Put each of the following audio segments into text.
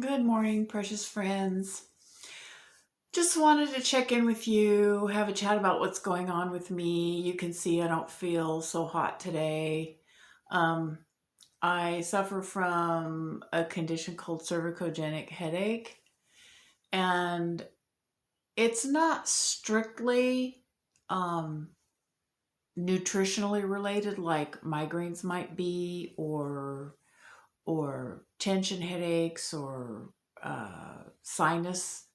Good morning, precious friends. Just wanted to check in with you, have a chat about what's going on with me. You can see I don't feel so hot today. Um, I suffer from a condition called cervicogenic headache, and it's not strictly um, nutritionally related like migraines might be, or tension headaches, or sinus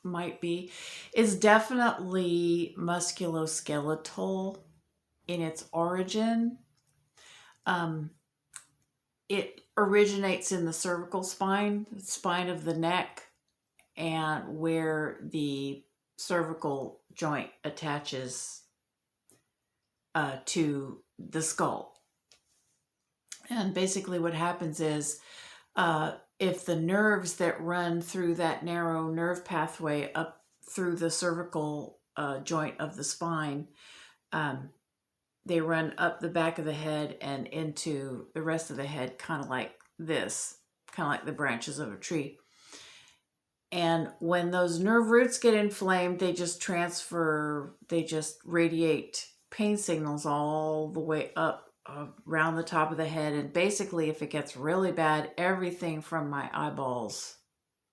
might be, is definitely musculoskeletal in its origin. Um, it originates in the cervical spine, spine of the neck, and where the cervical joint attaches to the skull. And basically, what happens is if the nerves that run through that narrow nerve pathway up through the cervical joint of the spine, um, they run up the back of the head and into the rest of the head, kind of like this, kind of like the branches of a tree. And when those nerve roots get inflamed, they just radiate pain signals all the way up around the top of the head. And basically, if it gets really bad, everything from my eyeballs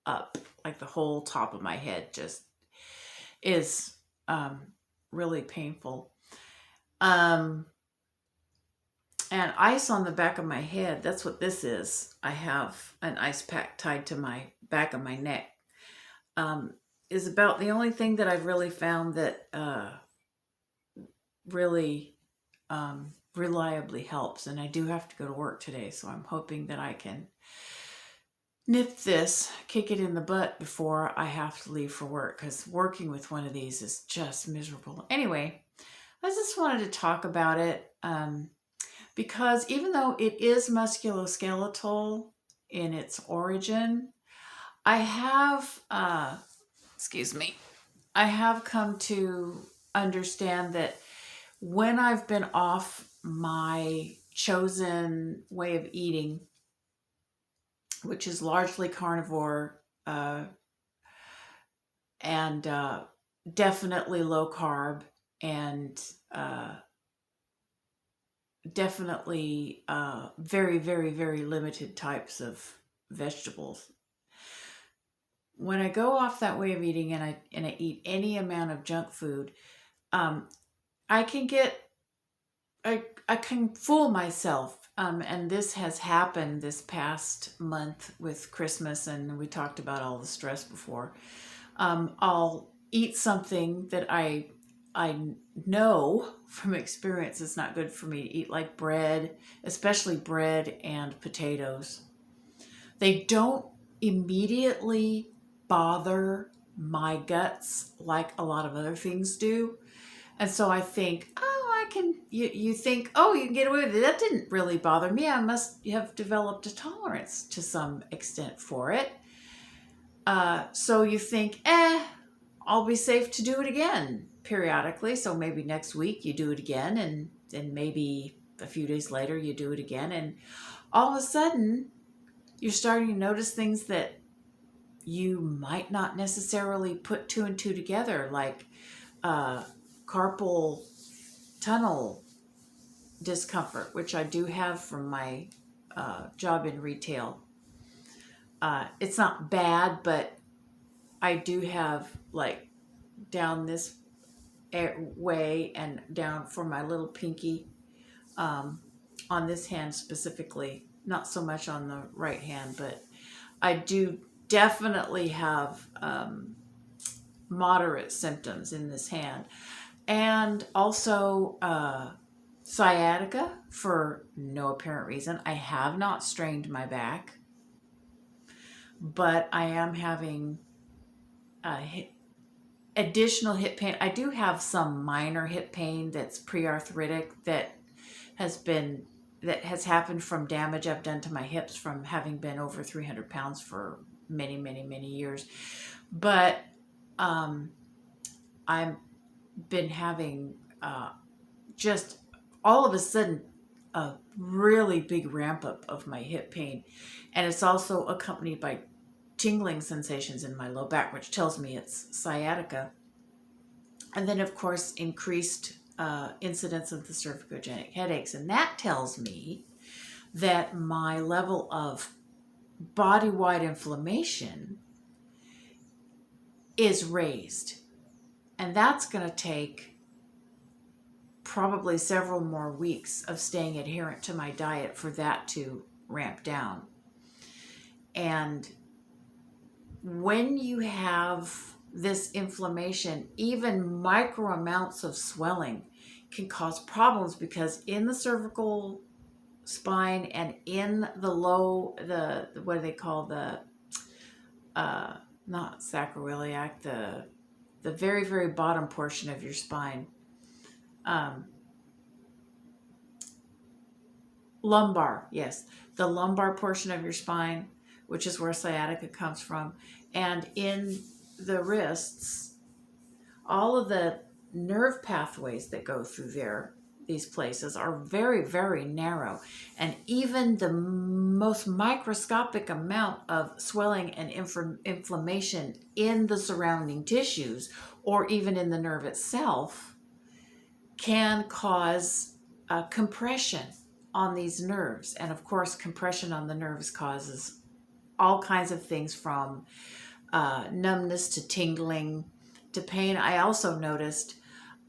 up, like the whole top of my head, just is really painful. And ice on the back of my head, that's what this is. I have an ice pack tied to my back of my neck. Is about the only thing that I've really found that really reliably helps. And I do have to go to work today, so I'm hoping that I can nip this, kick it in the butt before I have to leave for work, because working with one of these is just miserable. Anyway, I just wanted to talk about it because even though it is musculoskeletal in its origin, I have, I have come to understand that when I've been off my chosen way of eating, which is largely carnivore and definitely low carb, and definitely very, very, very limited types of vegetables. When I go off that way of eating and I eat any amount of junk food, I can get I can fool myself. And this has happened this past month with Christmas, and we talked about all the stress before. I'll eat something that I know from experience is not good for me to eat, like bread, especially bread and potatoes. They don't immediately bother my guts like a lot of other things do. And so I think, oh, you think, oh, you can get away with it. That didn't really bother me. I must have developed a tolerance to some extent for it. So you think, I'll be safe to do it again periodically. So maybe next week you do it again, and then maybe a few days later you do it again. And all of a sudden, you're starting to notice things that you might not necessarily put two and two together, like carpal tunnel discomfort, which I do have from my job in retail. It's not bad, but I do have, like, down this way and down for my little pinky, on this hand specifically, not so much on the right hand, but I do definitely have moderate symptoms in this hand. And also sciatica for no apparent reason. I have not strained my back, but I am having additional hip pain. I do have some minor hip pain that's pre-arthritic that has happened from damage I've done to my hips from having been over 300 pounds for many, many, many years. But I've been having just all of a sudden a really big ramp up of my hip pain. And it's also accompanied by tingling sensations in my low back, which tells me it's sciatica. And then, of course, increased incidence of the cervicogenic headaches. And that tells me that my level of body-wide inflammation is raised. And that's going to take probably several more weeks of staying adherent to my diet for that to ramp down. And when you have this inflammation, even micro amounts of swelling can cause problems, because in the cervical spine and in the low, the what do they call the not sacroiliac, the very, very bottom portion of your spine, lumbar, yes, the lumbar portion of your spine, which is where sciatica comes from, and in the wrists, all of the nerve pathways that go through these places are very, very narrow. And even the most microscopic amount of swelling and inflammation in the surrounding tissues, or even in the nerve itself, can cause compression on these nerves. And of course, compression on the nerves causes all kinds of things, from numbness to tingling to pain. I also noticed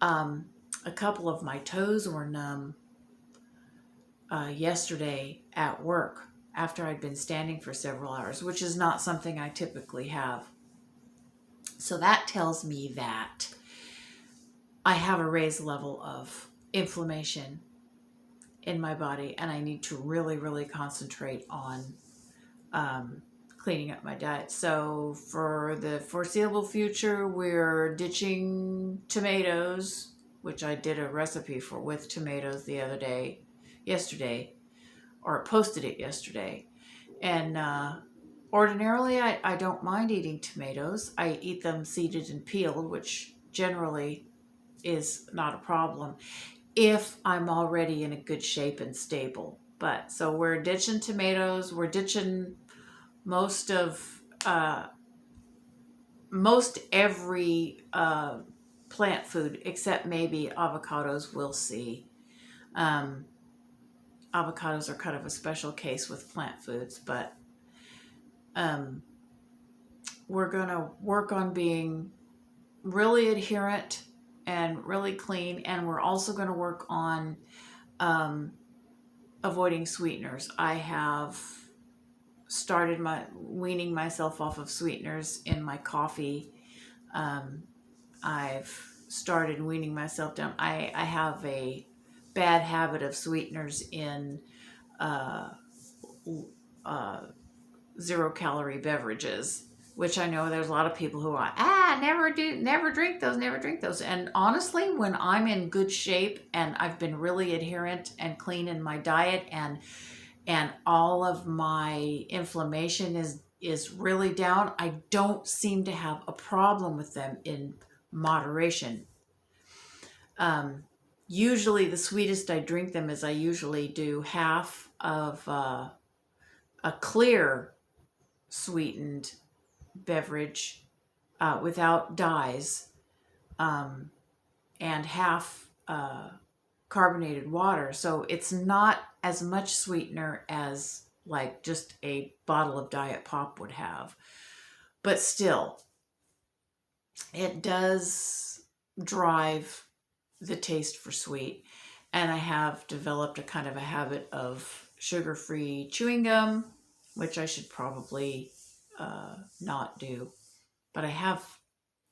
a couple of my toes were numb yesterday at work after I'd been standing for several hours, which is not something I typically have. So that tells me that I have a raised level of inflammation in my body, and I need to really, really concentrate on cleaning up my diet. So for the foreseeable future, we're ditching tomatoes, which I did a recipe for with tomatoes yesterday, or posted it yesterday. And ordinarily, I don't mind eating tomatoes. I eat them seeded and peeled, which generally is not a problem if I'm already in a good shape and stable. But so we're ditching tomatoes. We're ditching most every plant food except maybe avocados. We'll see. Avocados are kind of a special case with plant foods, but we're going to work on being really adherent and really clean, and we're also going to work on avoiding sweeteners. I have started weaning myself off of sweeteners in my coffee. I've started weaning myself down. I have a bad habit of sweeteners in 0-calorie beverages, which I know there's a lot of people who are, never drink those. And honestly, when I'm in good shape and I've been really adherent and clean in my diet, and all of my inflammation is really down, I don't seem to have a problem with them in moderation. Usually the sweetest I drink them is I usually do half of a clear sweetened beverage without dyes, and half carbonated water. So it's not as much sweetener as like just a bottle of Diet Pop would have. But still, it does drive the taste for sweet. And I have developed a kind of a habit of sugar-free chewing gum, which I should probably not do. But I have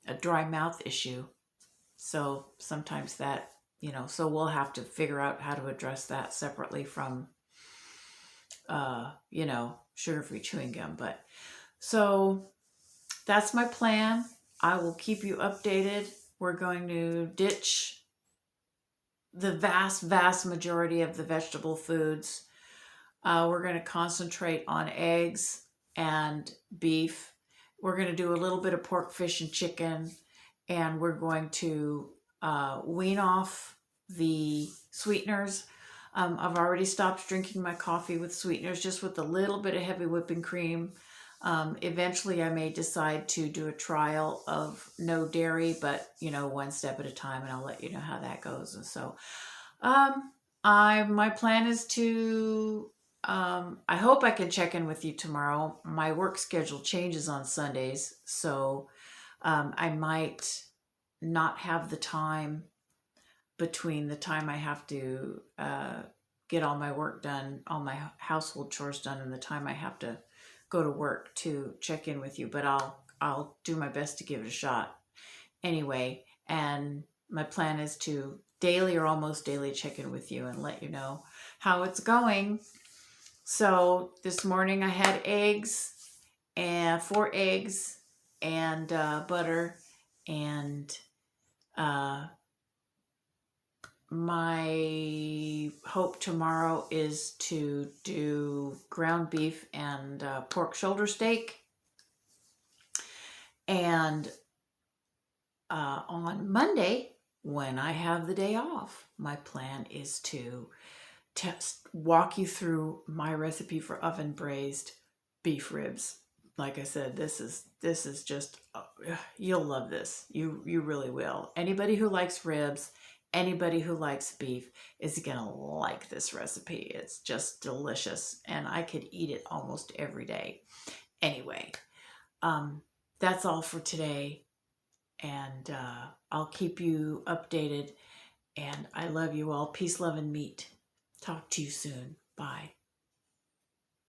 a dry mouth issue. So sometimes that, so we'll have to figure out how to address that separately from, sugar-free chewing gum. But so that's my plan. I will keep you updated. We're going to ditch the vast, vast majority of the vegetable foods. We're going to concentrate on eggs and beef. We're going to do a little bit of pork, fish, and chicken. And we're going to wean off the sweeteners. I've already stopped drinking my coffee with sweeteners, just with a little bit of heavy whipping cream. Eventually I may decide to do a trial of no dairy, but one step at a time, and I'll let you know how that goes. And so, my plan is to, I hope I can check in with you tomorrow. My work schedule changes on Sundays, so I might not have the time between the time I have to get all my work done, all my household chores done, and the time I have to go to work to check in with you. But I'll do my best to give it a shot anyway. And my plan is to daily or almost daily check in with you and let you know how it's going. So this morning I had eggs, and 4 eggs and butter, and my hope tomorrow is to do ground beef and pork shoulder steak. And on Monday, when I have the day off, my plan is to walk you through my recipe for oven braised beef ribs. Like I said, this is just, you'll love this. You really will. Anybody who likes ribs, anybody who likes beef is gonna like this recipe. It's just delicious, and I could eat it almost every day. Anyway, that's all for today, and I'll keep you updated, and I love you all. Peace, love, and meat. Talk to you soon. Bye.